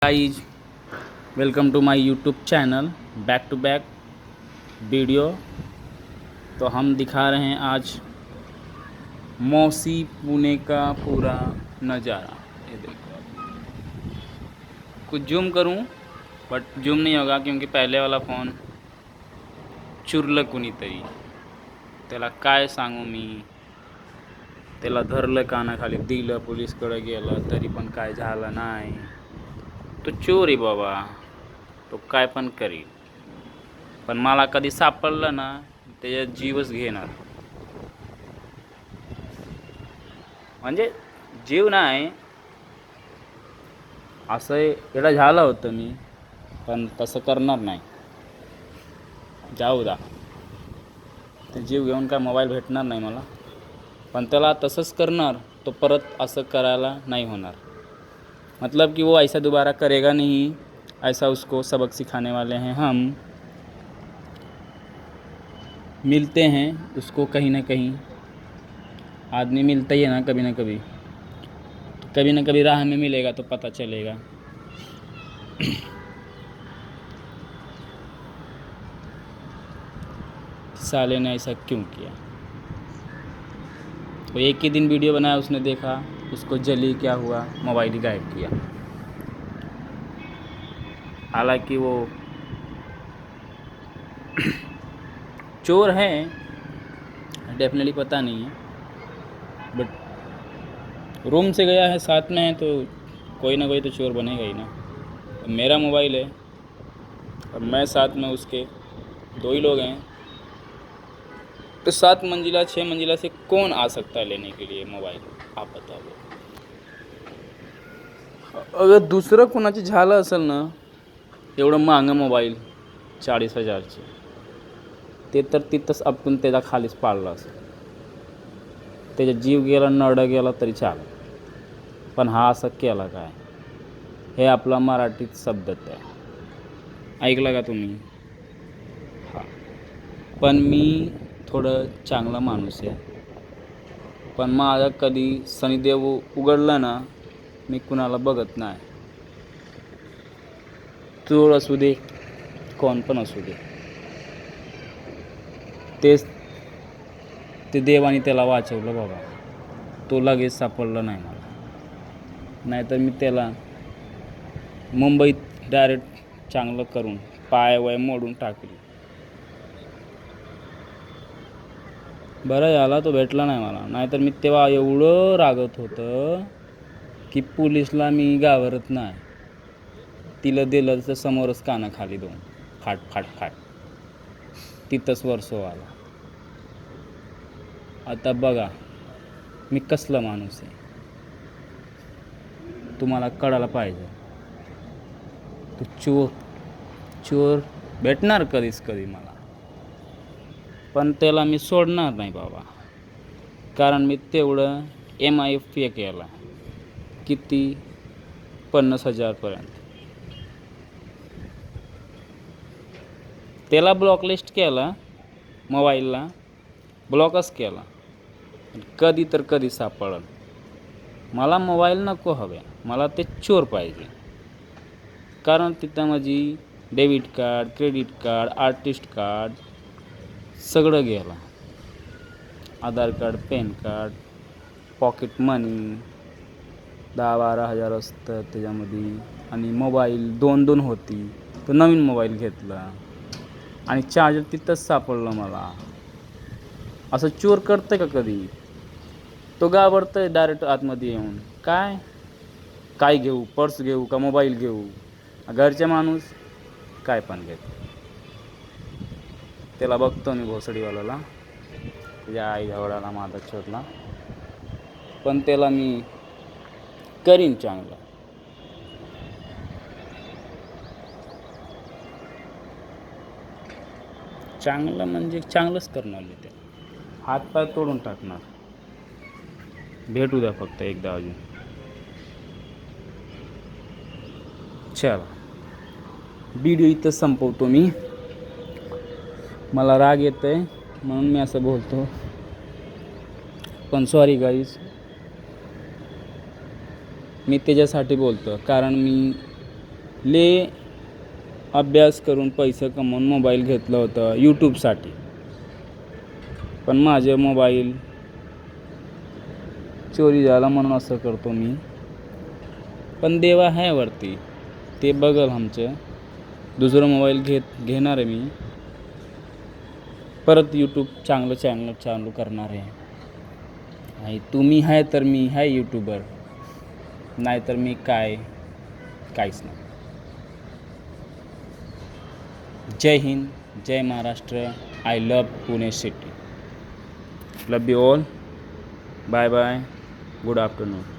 Guys, welcome to my YouTube channel. Back to back video. तो हम दिखा रहे हैं आज मौसी पुणे का पूरा नज़ारा। ये देखो, कुछ जूम करूं बट जूम नहीं होगा क्योंकि पहले वाला फ़ोन चुरलं कुणीतरी। त्याला काय सांगू मी, त्याला धरलं कानाखाली, दिलं पोलीसकडे गेलं तरी पण काय झालं नाही। तो चोर आहे बाबा, तो काय पण करील, पण मला कधी सापडलं ना त्याचा जीवच घेणार। म्हणजे जीव नाही असं याला झालं होतं मी, पण तसं करणार नाही। जाऊ दा, ते जीव घेऊन काय मोबाईल भेटणार नाही मला, पण त्याला तसंच करणार। तो परत असं करायला नाही होणार, मतलब कि वो ऐसा दोबारा करेगा नहीं। ऐसा उसको सबक सिखाने वाले हैं हम। मिलते हैं उसको कहीं ना कहीं, आदमी मिलता ही है ना कभी ना कभी, तो कभी ना कभी राह में मिलेगा तो पता चलेगा। साले ने ऐसा क्यों किया। तो एक ही दिन वीडियो बनाया, उसने देखा, उसको जली, क्या हुआ, मोबाइल ही गायब किया। हालांकि वो चोर है, डेफिनेटली पता नहीं है, बट रूम से गया है, साथ में है, तो कोई ना कोई तो चोर बनेगा ही ना। मेरा मोबाइल है और मैं साथ में उसके, दो ही लोग हैं, तो 7 मंजिला 6 मंजिला से कौन आ सकता है लेने के लिए मोबाइल, आप बताओ। अगर दुसरं कोणाची झालं असेल ना एवढं महागं मोबाईल 40,000चे, ते तर तिथंच आपण त्याच्या खालीच पाडलं असेल, त्याचा जीव गेला, नरडं गेला तरी चालेल, पण हा असं केला काय, हे आपला मराठीत शब्दत आहे। ऐकलं का तुम्ही? हां, पण मी थोडं चांगला माणूस आहे, पण माझा कधी शनिदेव उघडला ना, मी कुणाला बघत नाही। चोर असू दे, कोण पण असू दे, तेच ते देवाने त्याला वाचवलं बाबा। तो लगेच सापडला नाही मला, नाहीतर मी त्याला मुंबईत डायरेक्ट चांगलं करून पाय वय मोडून टाकली। बरं झाला तो भेटला नाही मला, नाहीतर मी तेव्हा एवढं रागत होतं की पोलीसला मी घाबरत नाही। तिला दिलं तर समोरच कानाखाली दोन फाट फाट फाट, तिथंच वर्षो आला। आता बघा मी कसला माणूस आहे, तुम्हाला कळायला पाहिजे। तो चोर भेटणार कधीच कधी मला, पण त्याला मी सोडणार नाही बाबा, कारण मी तेवढं MIF केला, किती 50,000पर्यंत। त्याला ब्लॉकलिस्ट केला, मोबाईलला ब्लॉकच केला, कधी तर कधी सापडल। मला मोबाईल नको हवे, मला ते चोर पाहिजे, कारण तिथं माझी debit card, credit card, artist card सगळं गेलं, आधार कार्ड, पॅन कार्ड, पॉकेट मनी 10-12 हजार असतं त्याच्यामध्ये, आणि मोबाईल 2 होती, तो नवीन मोबाईल घेतला, आणि चार्जर तिथंच सापडलं मला। असं चोर करतं का कधी? तो घाबरतोय डायरेक्ट आतमध्ये येऊन, काय घेऊ, पर्स घेऊ का मोबाईल घेऊ? घरचे माणूस काय पण घेत। त्याला बघतो मी भोसडीवाल्याला, त्याच्या आई घवडाला माझा छोटला, पण त्याला मी करीन चांगलं। चांगलं म्हणजे चांगलंच करणार मी, ते हातपाय तोडून टाकणार। भेटू द्या फक्त एकदा अजून। चला, व्हिडिओ इथं संपवतो मी, मला राग येतोय म्हणून मी असं बोलतो, पण सॉरी गाईज, मी त्याच्यासाठी बोलतो, कारण मी ले अभ्यास करून पैसे कमवून मोबाईल घेतलं होतं यूट्यूबसाठी, पण माझे मोबाईल चोरी झाला म्हणून असं करतो मी. पण देव आहे वरती, ते बघल आमचं. दुसरं मोबाईल घेणार आहे मी, परत यूट्यूब चांगलं चॅनल चालू करणार आहे. आणि तुम्ही आहे तर मी आहे यूट्यूबर, नाही तर मी काहीच नाही. जय हिंद, जय Maharashtra. I love Pune city. Love you all. Bye bye. Good afternoon.